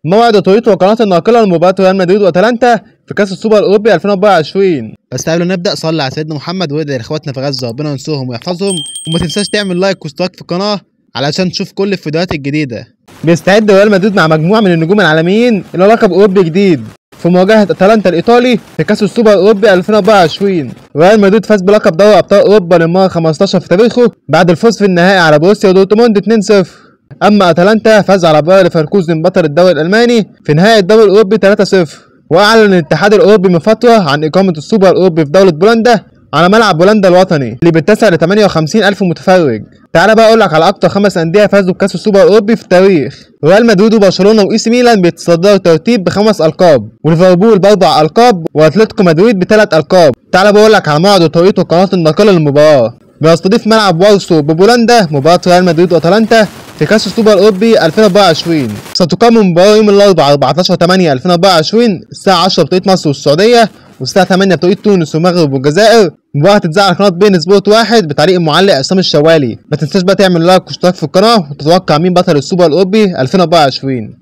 موعد وتوقيت وقناة الناقلة لمباراة ريال مدريد واتلانتا في كأس السوبر الأوروبي 2024. بس قبل ما نبدأ صلي على سيدنا محمد وادعي لاخواتنا في غزة ربنا ينصرهم ويحفظهم، وما تنساش تعمل لايك واشتراك في القناة علشان تشوف كل الفيديوهات الجديدة. بيستعد ريال مدريد مع مجموعة من النجوم العالميين إلى لقب أوروبي جديد في مواجهة اتلانتا الإيطالي في كأس السوبر الأوروبي 2024. ريال مدريد فاز بلقب دوري أبطال أوروبا للمرة 15 في تاريخه بعد الفوز في النهائي على بروسيا دورتموند 2-0. أما أتلانتا فاز على باير ليفركوزن بطل الدوري الألماني في نهائي الدوري الأوروبي 3-0. وأعلن الاتحاد الأوروبي من فترة عن إقامة السوبر الأوروبي في دولة بولندا على ملعب بولندا الوطني اللي بيتسع ل 58,000 متفرج. تعالى بقى أقول لك على أكتر 5 أندية فازوا بكأس السوبر الأوروبي في التاريخ. ريال مدريد وبرشلونة وإي سي ميلان بيتصدروا الترتيب ب5 ألقاب، وليفربول ب4 ألقاب، وأتلتيكو مدريد ب3 ألقاب. تعالى بقول لك على موعد وتوقيت وقناة الناقلة للمباراة. بيستضيف ملعب وارسو ببولندا مباراة ريال مدريد واتلانتا في كأس السوبر الأوروبي 2024. ستقام المباراة يوم الأربعاء 14/8/2024 الساعة 10 بتوقيت مصر والسعودية، والساعة 8 بتوقيت تونس والمغرب والجزائر. المباراة هتتذاع على قناة بين سبورت 1 بتعليق المعلق عصام الشوالي. ما تنساش بقى تعمل لايك واشتراك في القناة وتتوقع مين بطل السوبر الأوروبي 2024.